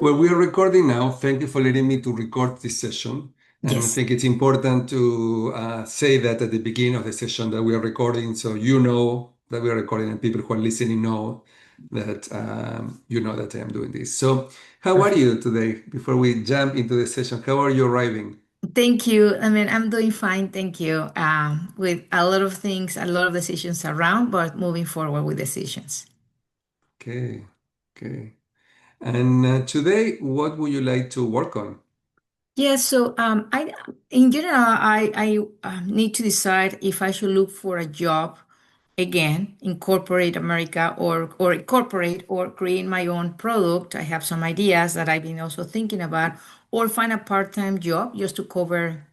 Well, we are recording now. Thank you for letting me to record this session. And I Yes, think it's important to say that at the beginning of the session that we are recording, so you know that we are recording, and people who are listening know that you know that I am doing this. So, how are perfect. you today? Before we jump into the session, how are you arriving? Thank you. I mean, I'm doing fine, thank you. With a lot of things, a lot of decisions around, but moving forward with decisions. Okay, okay. And today, what would you like to work on? Yes, so in general, I need to decide if I should look for a job again in corporate America or corporate or create my own product. I have some ideas that I've been also thinking about, or find a part-time job just to cover,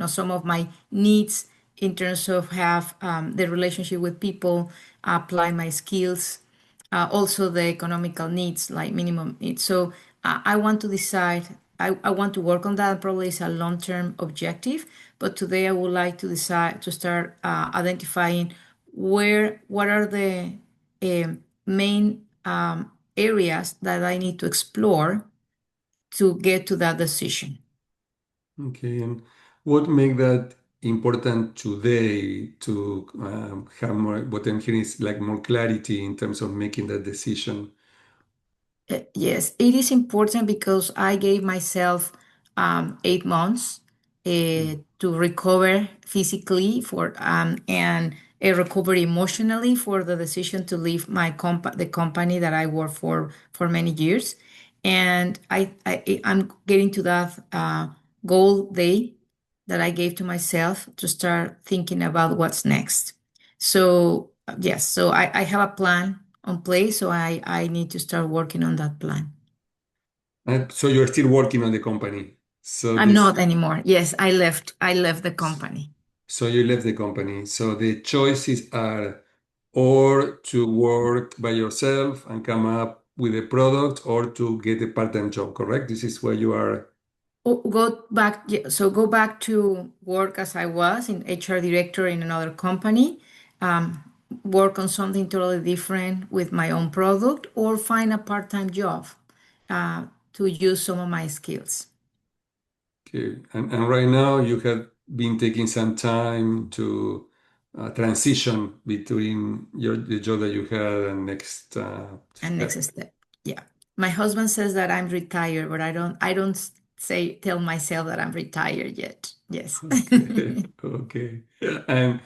some of my needs in terms of have the relationship with people, apply my skills, also the economical needs, like minimum needs. So I want to decide, I want to work on that. Probably is a long-term objective, but today I would like to decide to start identifying what are the main areas that I need to explore to get to that decision. Okay, and what make that important today to have more, what I'm hearing is like more clarity in terms of making that decision. Yes, it is important because I gave myself 8 months to recover physically for and a recovery emotionally for the decision to leave the company that I worked for many years, and I'm getting to that goal day that I gave to myself to start thinking about what's next. So yes, so I have a plan on place, so I need to start working on that plan. So you're still working on the company. So I'm this, not anymore. Yes, I left the company. so you left the company. So the choices are or to work by yourself and come up with a product or to get a part-time job, correct? This is where you are. Go back, yeah, so go back to work as I was in HR director in another company, um, work on something totally different with my own product, or find a part-time job to use some of my skills. Okay. And right now you have been taking some time to transition between the job that you had and next And next step. step, yeah. My husband says that I'm retired, but I don't say tell myself that I'm retired yet. Yes. Okay. Okay. And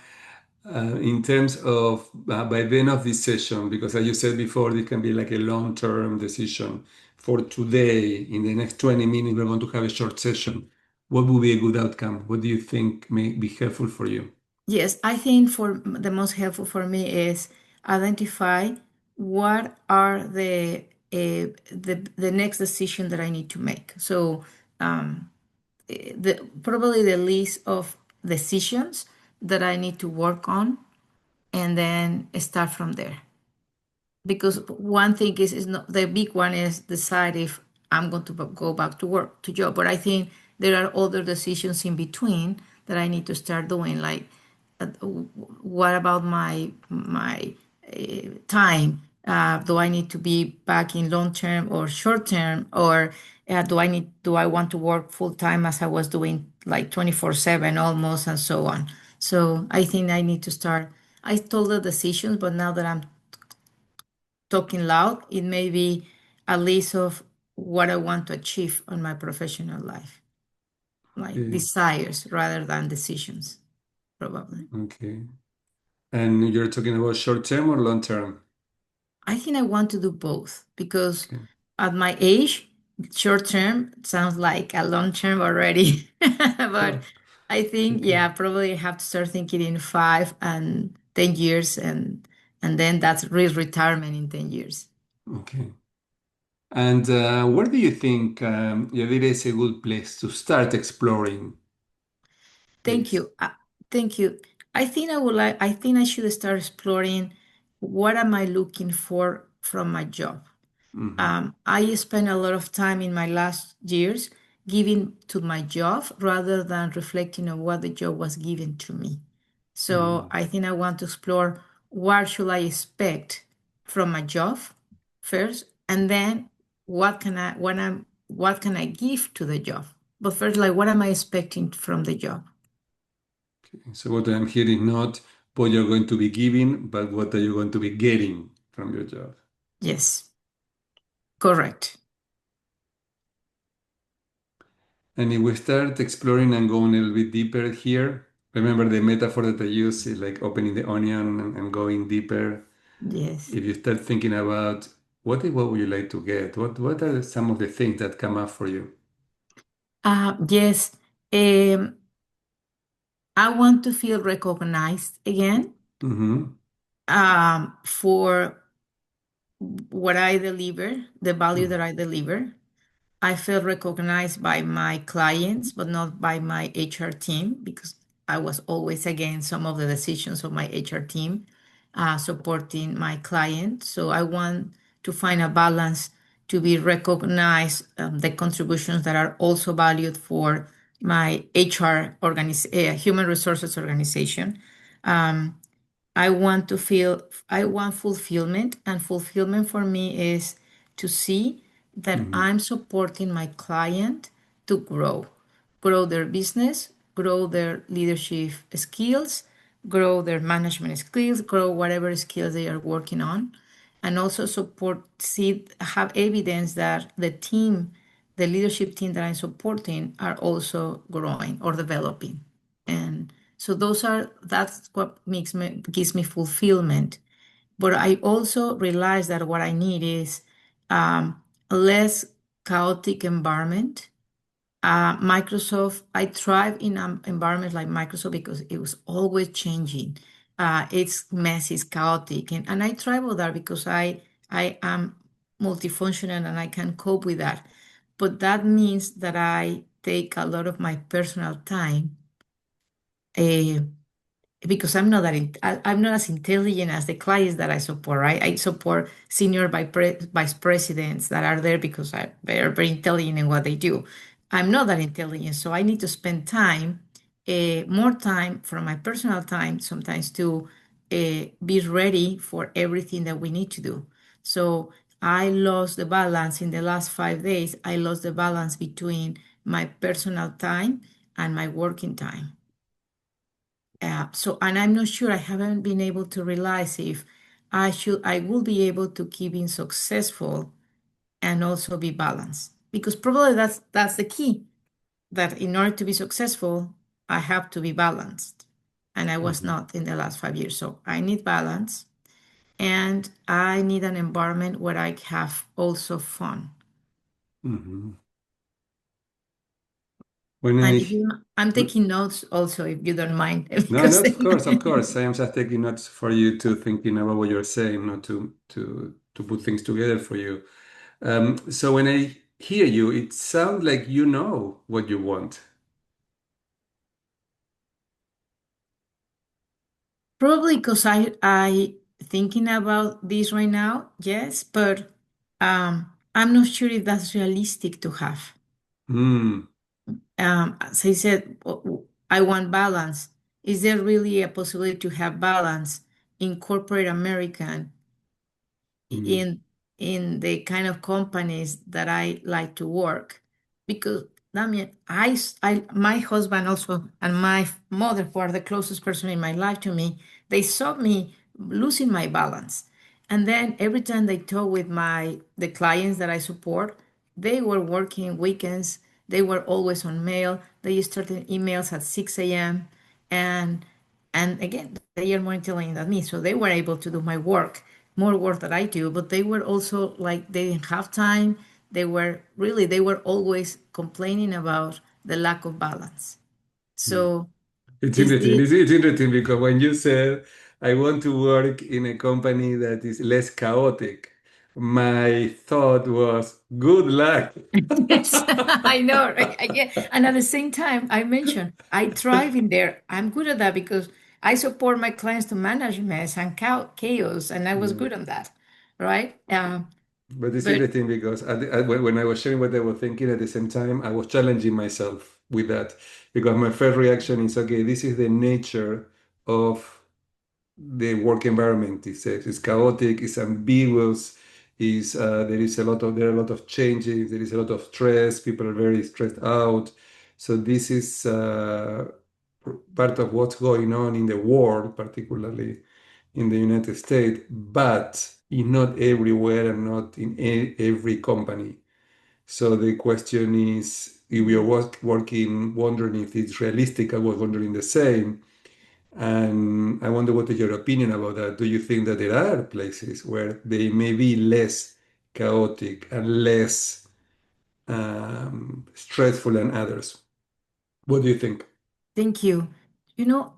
in terms of by the end of this session, because as you said before, this can be like a long-term decision. For today, in the next 20 minutes, we're going to have a short session. What would be a good outcome? What do you think may be helpful for you? Yes, I think for the most helpful for me is identify what are the next decision that I need to make. So probably the list of decisions that I need to work on, and then start from there. Because one thing is not the big one is decide if I'm going to go back to work to job, but I think there are other decisions in between that I need to start doing, like what about my time, do I need to be back in long term or short term, or do I want to work full time as I was doing like 24/7 almost, and so on. So I think I need to start. I told the decisions, but now that I'm talking loud, it may be a list of what I want to achieve on my professional life, like Okay. desires rather than decisions, probably. Okay. And you're talking about short term or long term? I think I want to do both because Okay. at my age, short term sounds like a long term already. But Oh, I think, okay. yeah, probably have to start thinking in 5 and 10 years, and then that's real retirement in 10 years. Okay. And where do you think Yadira is a good place to start exploring Thank this? you. Thank you. I think I should start exploring what am I looking for from my job. Hmm. I spent a lot of time in my last years giving to my job rather than reflecting on what the job was given to me. So Mm. I think I want to explore what should I expect from my job first, and then what can I give to the job? But first, like, what am I expecting from the job? So what I'm hearing, not what you're going to be giving, but what are you going to be getting from your job. Yes, correct. And if we start exploring and going a little bit deeper here, remember the metaphor that I use is like opening the onion and going deeper. Yes. If you start thinking about what would you like to get? What are some of the things that come up for you? Yes. Um, I want to feel recognized again, Mm-hmm. for what I deliver, the value Mm-hmm. that I deliver. I feel recognized by my clients, but not by my HR team because I was always against some of the decisions of my HR team, supporting my client. So I want to find a balance to be recognized, the contributions that are also valued for my human resources organization. Um, I want fulfillment, and fulfillment for me is to see that Mm-hmm. I'm supporting my client to grow their business, grow their leadership skills, grow their management skills, grow whatever skills they are working on, and also have evidence that the leadership team that I'm supporting are also growing or developing. And so that's what gives me fulfillment. But I also realize that what I need is a less chaotic environment. I thrive in an environment like Microsoft because it was always changing. It's messy, it's chaotic, and I thrive with that because I am multifunctional and I can cope with that. But that means that I take a lot of my personal time, uh, because I'm not as intelligent as the clients that I support, right? I support senior vice presidents that are there because they're very intelligent in what they do. I'm not that intelligent, so I need to spend more time from my personal time sometimes to be ready for everything that we need to do. So I lost the balance in the last 5 days. I lost the balance between my personal time and my working time. And I'm not sure, I haven't been able to realize if I will be able to keep being successful and also be balanced. Because probably that's the key, that in order to be successful, I have to be balanced. And I was Mm-hmm. not in the last 5 years. So I need balance, and I need an environment where I have also fun. Mm-hmm. When And I if you, I'm taking notes also, if you don't mind, No, because not of course, of course. I am just taking notes for you to thinking about what you're saying, not to put things together for you. So when I hear you, it sounds like you know what you want. probably because I thinking about this right now, yes, but I'm not sure if that's realistic to have. Mm, As I said, I want balance. Is there really a possibility to have balance in corporate American, mm, in the kind of companies that I like to work? Because Damian, my husband also and my mother, who are the closest person in my life to me, they saw me losing my balance. And then every time they talk with the clients that I support, they were working weekends. They were always on mail. They started emails at 6 a.m. and again, they are more intelligent than me, so they were able to do my work, more work that I do. But they were also like they didn't have time. They were always complaining about the lack of balance. mm. So It's is interesting. the It's interesting because when you said, I want to work in a company that is less chaotic, my thought was, good luck. yes, I know, right? And at the same time, I mentioned I thrive in there. I'm good at that because I support my clients to manage mess and chaos, and I was Yeah. good on that, right? But it's But interesting because when I was sharing what I was thinking at the same time, I was challenging myself with that because my first reaction is, okay, this is the nature of the work environment. It's chaotic, it's ambiguous, is there are a lot of changes, there is a lot of stress, people are very stressed out. So this is part of what's going on in the world, particularly in the United States, but not everywhere and not in every company. So the question is, if we are working, wondering if it's realistic. I was wondering the same. And I wonder what is your opinion about that. Do you think that there are places where they may be less chaotic and less stressful than others? What do you think? Thank you.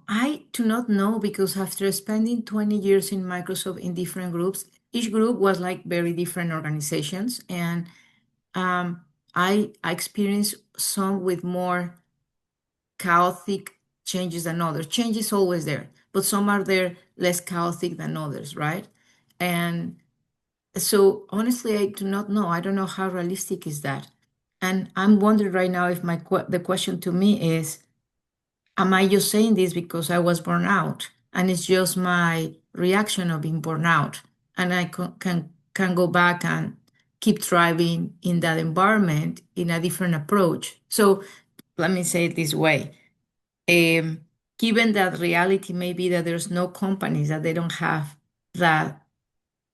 I do not know because after spending 20 years in Microsoft in different groups, each group was like very different organizations. And I experienced some with more chaotic changes than others. Change is always there, but some are there less chaotic than others, right? And so honestly, I do not know. I don't know how realistic is that. And I'm wondering right now if the question to me is, am I just saying this because I was burned out and it's just my reaction of being burned out and I can go back and keep thriving in that environment in a different approach. So let me say it this way. Um, Given that reality may be that there's no companies that they don't have that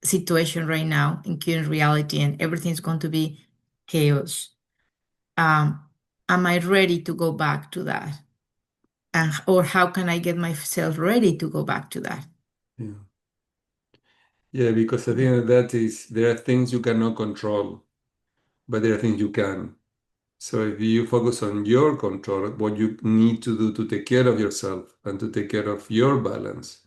situation right now in current reality and everything's going to be chaos. Um, am I ready to go back to that? And or how can I get myself ready to go back to that? Yeah. Yeah, because I think that is, there are things you cannot control, but there are things you can. So if you focus on your control, what you need to do to take care of yourself and to take care of your balance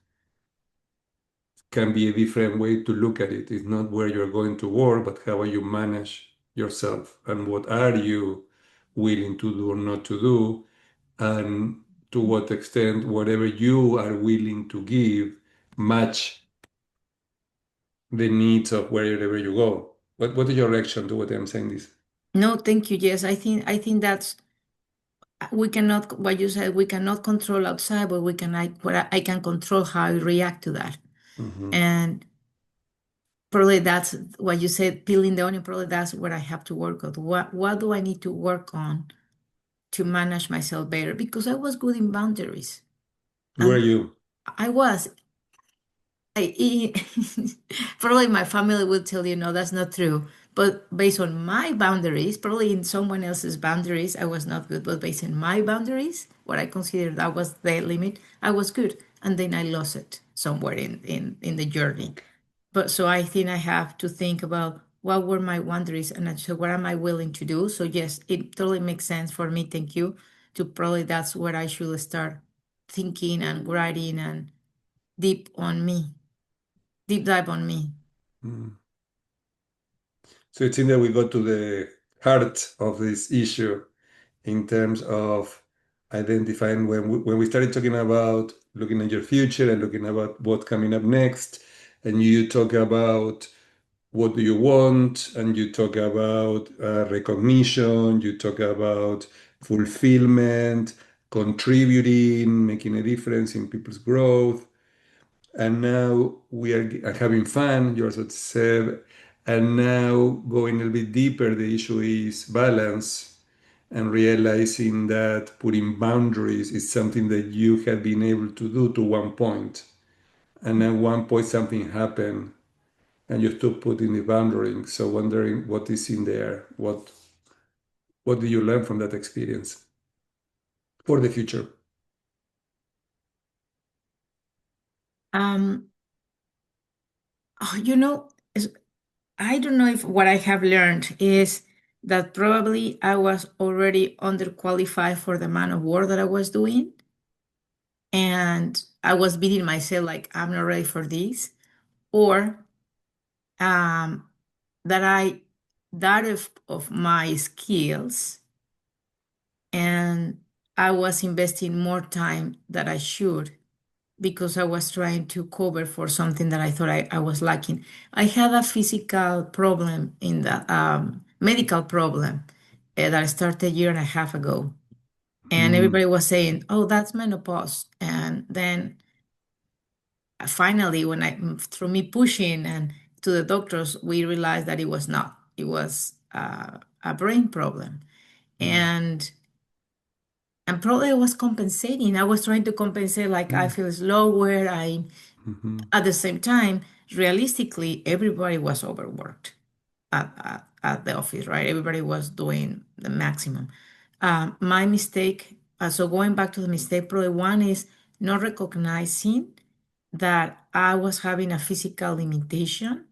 can be a different way to look at it. It's not where you're going to work, but how you manage yourself and what are you willing to do or not to do, and to what extent whatever you are willing to give match the needs of wherever you go. What is your reaction to what I'm saying this? No, thank you. Yes, I think that's we cannot what you said, we cannot control outside, but we can I can control how I react to that. Mhm. And probably that's what you said, peeling the onion, probably that's what I have to work on. What do I need to work on to manage myself better? Because I was good in boundaries. Were And you? I was. I, probably my family will tell you, no, that's not true. But based on my boundaries, probably in someone else's boundaries, I was not good. But based on my boundaries, what I consider that was the limit, I was good. And then I lost it somewhere in the journey. But so I think I have to think about what were my boundaries and so what am I willing to do. So yes, it totally makes sense for me. Thank you. To probably that's where I should start thinking and writing and deep on me deep dive on me. Mm. So it seems that we got to the heart of this issue in terms of identifying when we started talking about looking at your future and looking about what's coming up next, and you talk about what do you want, and you talk about recognition, you talk about fulfillment, contributing, making a difference in people's growth. And now we are having fun, you also said, and now going a little bit deeper, the issue is balance and realizing that putting boundaries is something that you have been able to do to one point. And at one point something happened and you stopped putting the boundary. So wondering what is in there, what do you learn from that experience for the future? Um, oh, I don't know if what I have learned is that probably I was already underqualified for the amount of work that I was doing, and I was beating myself like I'm not ready for this, or um, that I that of my skills, and I was investing more time that I should because I was trying to cover for something that I thought I was lacking. I had a physical problem in the medical problem that started a year and a half ago. And Mm, everybody was saying, oh, that's menopause. And then finally, when through me pushing and to the doctors, we realized that it was not. It was a brain problem. Mm, And probably I was compensating. I was trying to compensate, like I mm, feel slower. I mhm, At the same time, realistically, everybody was overworked at the office, right? Everybody was doing the maximum. My mistake, so going back to the mistake, probably one is not recognizing that I was having a physical limitation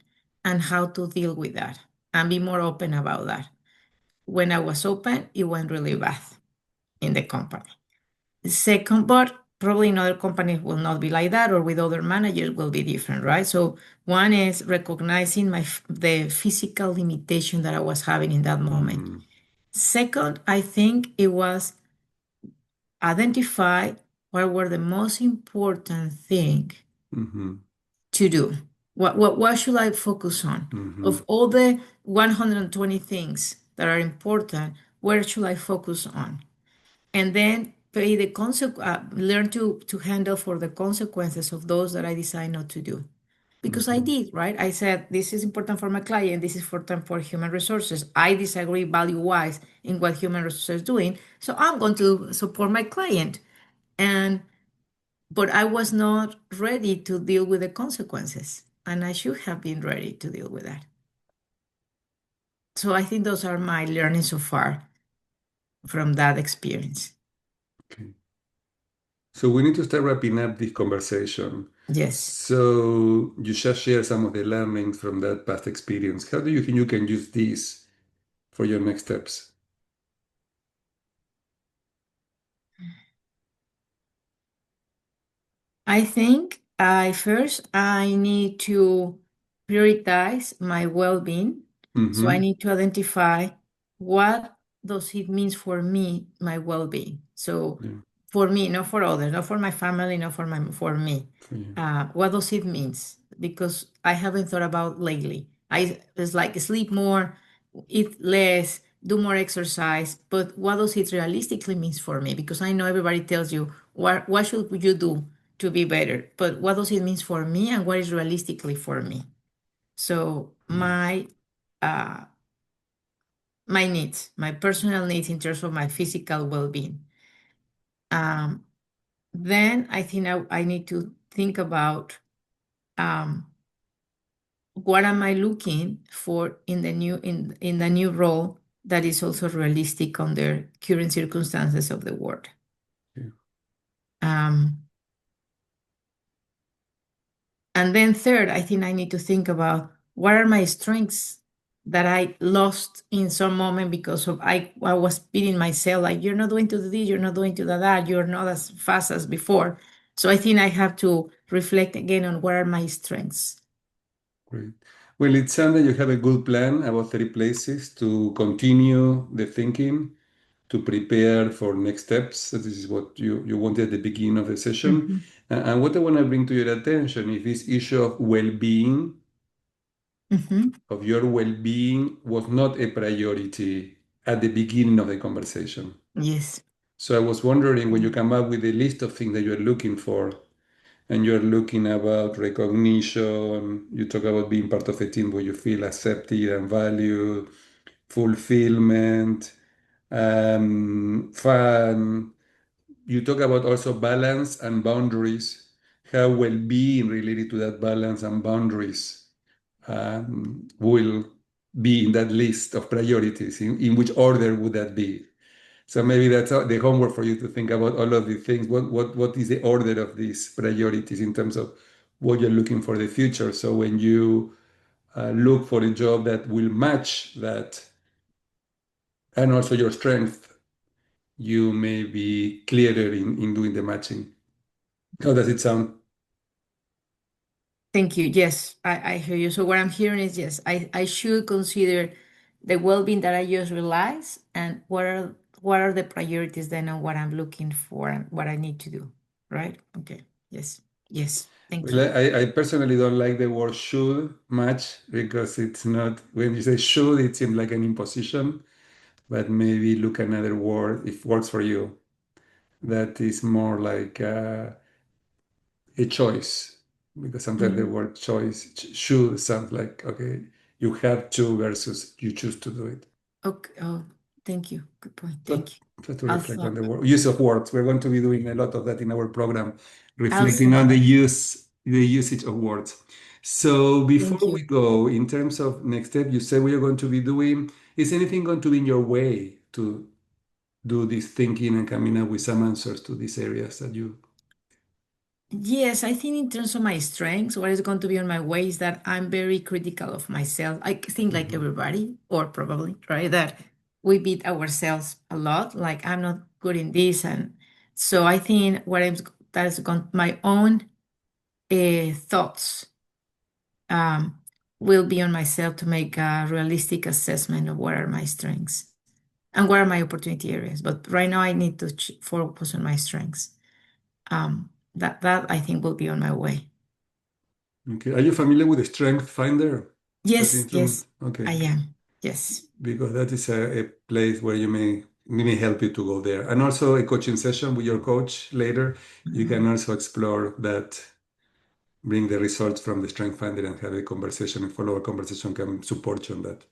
and how to deal with that and be more open about that. When I was open, it went really bad in the company. Second, but probably in other companies will not be like that, or with other managers will be different, right? So one is recognizing the physical limitation that I was having in that moment. mhm, Second, I think it was identify what were the most important thing mhm, to do. What should I focus on? mhm, Of all the 120 things that are important, where should I focus on? And then pay the learn to handle for the consequences of those that I decide not to do. Because I mhm. did, right? I said, this is important for my client, this is important for human resources. I disagree value-wise in what human resources is doing, so I'm going to support my client. And but I was not ready to deal with the consequences, and I should have been ready to deal with that. So I think those are my learnings so far from that experience. Okay. So we need to start wrapping up this conversation. Yes. So you just share some of the learnings from that past experience. How do you think you can use this for your next steps? I think I need to prioritize my well-being. So I Mm-hmm. need to identify what does it means for me, my well-being. So Yeah, for me, not for others, not for my family, not for me. for you. What does it means? Because I haven't thought about lately. I It's like sleep more, eat less, do more exercise. But what does it realistically means for me? Because I know everybody tells you what should you do to be better, but what does it mean for me and what is realistically for me? So Mm, uh, my needs, my personal needs in terms of my physical well-being. Um, then I think I need to think about um, what am I looking for in the new role that is also realistic under current circumstances of the world. yeah, Um, And then third, I think I need to think about what are my strengths that I lost in some moment because of I was beating myself like you're not doing to do this, you're not doing to do that, you're not as fast as before. So I think I have to reflect again on what are my strengths. great. Well, it sounds that you have a good plan about 30 places to continue the thinking, to prepare for next steps. So this is what you wanted at the beginning of the session. Mhm, And what I want to bring to your attention is this issue of well-being, mhm. of your well-being was not a priority at the beginning of the conversation. Yes. So I was wondering when you come up with a list of things that you're looking for, and you're looking about recognition, you talk about being part of a team where you feel accepted and valued, fulfillment, fun. You talk about also balance and boundaries, how well-being related to that balance and boundaries will be in that list of priorities. In which order would that be? So maybe that's the homework for you to think about all of these things. What is the order of these priorities in terms of what you're looking for the future? So when you look for a job that will match that and also your strength, you may be clearer in doing the matching. How does it sound? Thank you. Yes, I hear you. So what I'm hearing is yes, I should consider the well-being that I just realized and what are the priorities then on what I'm looking for and what I need to do. Right? Okay. Yes. Yes. Thank Well, you. I personally don't like the word should much because it's not, when you say should, it seems like an imposition, but maybe look another word if works for you. That is more like a choice. because sometimes the Mhm. word choice should sound like, okay, you have to versus you choose to do it. Okay. Oh, thank you. Good point. So Thank you. try to I'll reflect on thought. the use of words. We're going to be doing a lot of that in our program, I'll reflecting on thought. the usage of words. So Thank before you. we go, in terms of next step, you said we are going to be doing, is anything going to be in your way to do this thinking and coming up with some answers to these areas that you. Yes, I think in terms of my strengths, what is going to be on my way is that I'm very critical of myself. I think like Mhm. everybody, or probably, right, that we beat ourselves a lot. Like I'm not good in this, and so I think what I'm that is going my own thoughts um, will be on myself to make a realistic assessment of what are my strengths and what are my opportunity areas. But right now, I need to focus on my strengths. That I think will be on my way. Okay. Are you familiar with the Strength Finder? That Yes, instrument? yes, Okay. I am. Yes. Because that is a place where you may help you to go there. And also a coaching session with your coach later. You can Mhm. also explore that, bring the results from the Strength Finder and have a conversation, and follow a conversation can support you on that.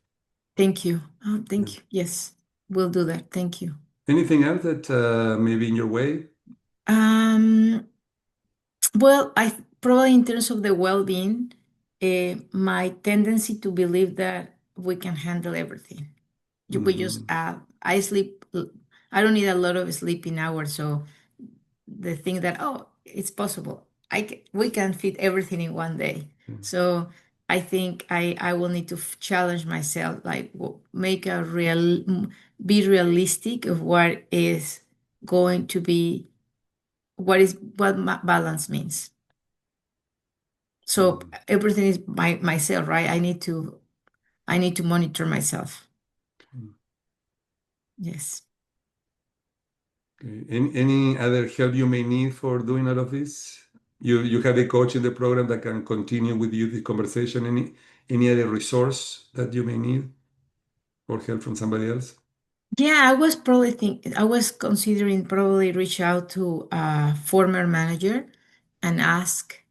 Thank you. Oh, Yeah. thank you. Yes, we'll do that. Thank you. Anything else that may be in your way? Um, well, I probably in terms of the well-being, my tendency to believe that we can handle everything. We just Mhm. I sleep. I don't need a lot of sleeping hours, so the thing that oh it's possible we can fit everything in one day. So I think I will need to challenge myself, like make a be realistic of what is going to be what balance means. So Mhm. everything is myself, right? I need to monitor myself. Mhm. Yes. Okay. Any other help you may need for doing all of this? You have a coach in the program that can continue with you the conversation. Any other resource that you may need or help from somebody else? Yeah, I was considering probably reach out to a former manager and ask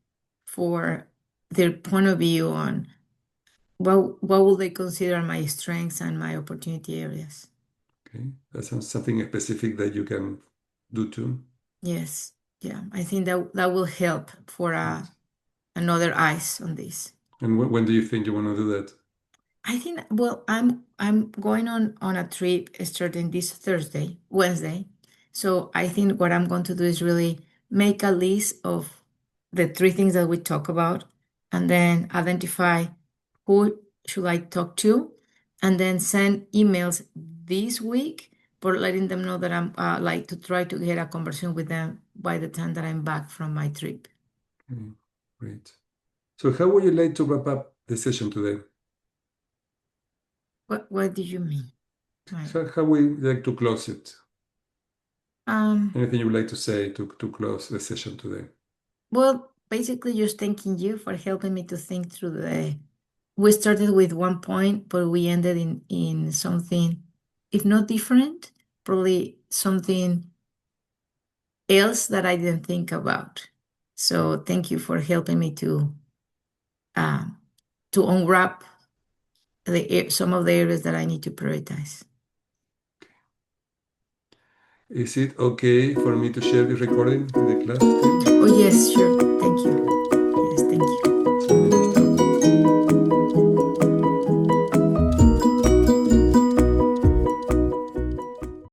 for their point of view on what will they consider my strengths and my opportunity areas. Okay, that sounds something specific that you can do too. Yes. Yeah, I think that will help for Right. another eyes on this. And when do you think you want to do that? I think well, I'm going on a trip starting this Wednesday. So I think what I'm going to do is really make a list of the three things that we talk about, and then identify who should I talk to, and then send emails this week for letting them know that I'm like to try to get a conversation with them by the time that I'm back from my trip. Okay, great. So how would you like to wrap up the session today? What do you mean? Right. How would you like to close it? Um, Anything you would like to say to close the session today? Well, basically, just thanking you for helping me to think through the. We started with one point, but we ended in something, if not different, probably something else that I didn't think about. So thank you for helping me um, to unwrap some of the areas that I need to prioritize. Is it okay for me to share this recording with the class still? Oh yes, sure. Thank you.